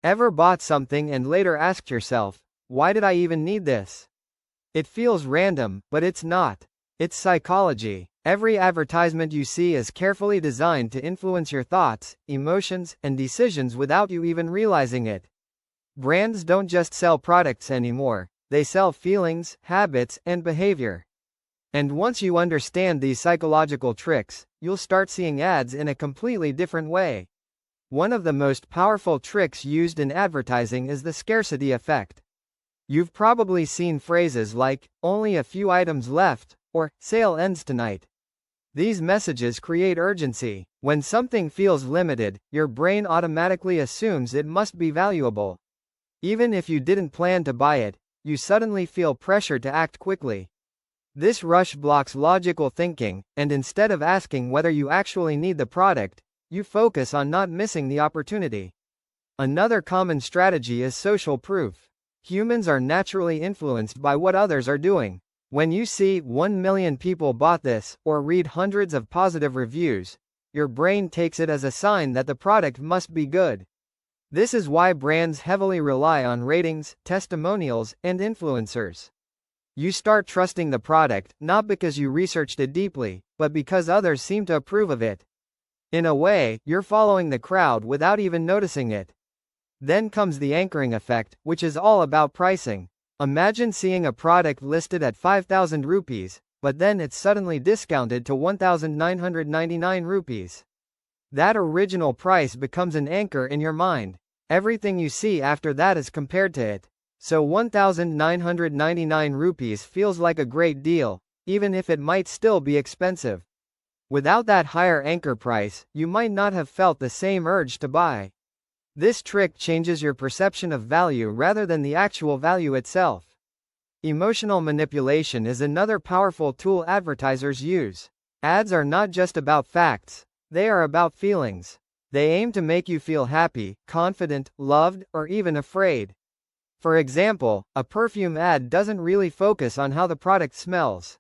Ever bought something and later asked yourself, why did I even need this? It feels random, but it's not. It's psychology. Every advertisement you see is carefully designed to influence your thoughts, emotions, and decisions without you even realizing it. Brands don't just sell products anymore, they sell feelings, habits, and behavior. And once you understand these psychological tricks, you'll start seeing ads in a completely different way. One of the most powerful tricks used in advertising is the scarcity effect. You've probably seen phrases like, "only a few items left," or "sale ends tonight." These messages create urgency. When something feels limited, your brain automatically assumes it must be valuable. Even if you didn't plan to buy it, you suddenly feel pressure to act quickly. This rush blocks logical thinking, and instead of asking whether you actually need the product, you focus on not missing the opportunity. Another common strategy is social proof. Humans are naturally influenced by what others are doing. When you see 1 million people bought this, or read hundreds of positive reviews, your brain takes it as a sign that the product must be good. This is why brands heavily rely on ratings, testimonials, and influencers. You start trusting the product, not because you researched it deeply, but because others seem to approve of it. In a way, you're following the crowd without even noticing it. Then comes the anchoring effect, which is all about pricing. Imagine seeing a product listed at 5,000 rupees, but then it's suddenly discounted to 1,999 rupees. That original price becomes an anchor in your mind. Everything you see after that is compared to it. So 1,999 rupees feels like a great deal, even if it might still be expensive. Without that higher anchor price, you might not have felt the same urge to buy. This trick changes your perception of value rather than the actual value itself. Emotional manipulation is another powerful tool advertisers use. Ads are not just about facts, they are about feelings. They aim to make you feel happy, confident, loved, or even afraid. For example, a perfume ad doesn't really focus on how the product smells.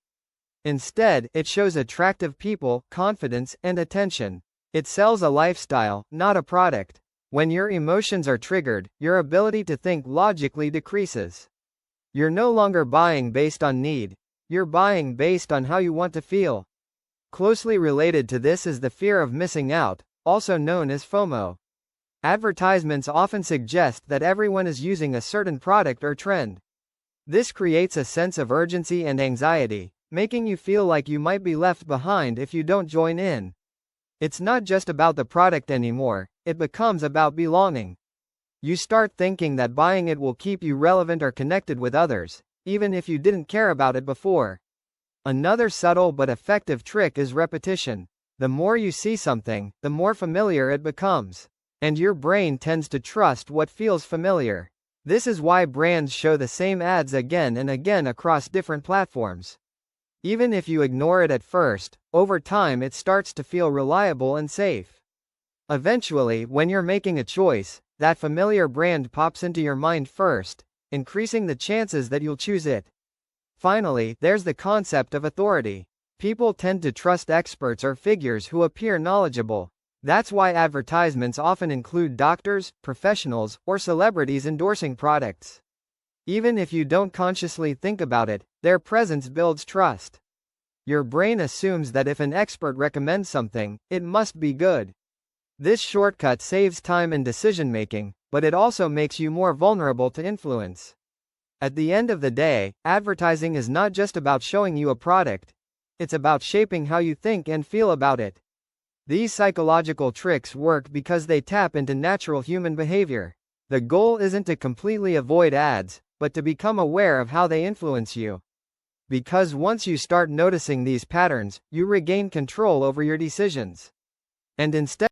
Instead, it shows attractive people, confidence, and attention. It sells a lifestyle, not a product. When your emotions are triggered, your ability to think logically decreases. You're no longer buying based on need, you're buying based on how you want to feel. Closely related to this is the fear of missing out, also known as FOMO. Advertisements often suggest that everyone is using a certain product or trend. This creates a sense of urgency and anxiety, making you feel like you might be left behind if you don't join in. It's not just about the product anymore, it becomes about belonging. You start thinking that buying it will keep you relevant or connected with others, even if you didn't care about it before. Another subtle but effective trick is repetition. The more you see something, the more familiar it becomes. And your brain tends to trust what feels familiar. This is why brands show the same ads again and again across different platforms. Even if you ignore it at first, over time it starts to feel reliable and safe. Eventually, when you're making a choice, that familiar brand pops into your mind first, increasing the chances that you'll choose it. Finally, there's the concept of authority. People tend to trust experts or figures who appear knowledgeable. That's why advertisements often include doctors, professionals, or celebrities endorsing products. Even if you don't consciously think about it, their presence builds trust. Your brain assumes that if an expert recommends something, it must be good. This shortcut saves time and decision-making, but it also makes you more vulnerable to influence. At the end of the day, advertising is not just about showing you a product. It's about shaping how you think and feel about it. These psychological tricks work because they tap into natural human behavior. The goal isn't to completely avoid ads, but to become aware of how they influence you. Because once you start noticing these patterns, you regain control over your decisions. And instead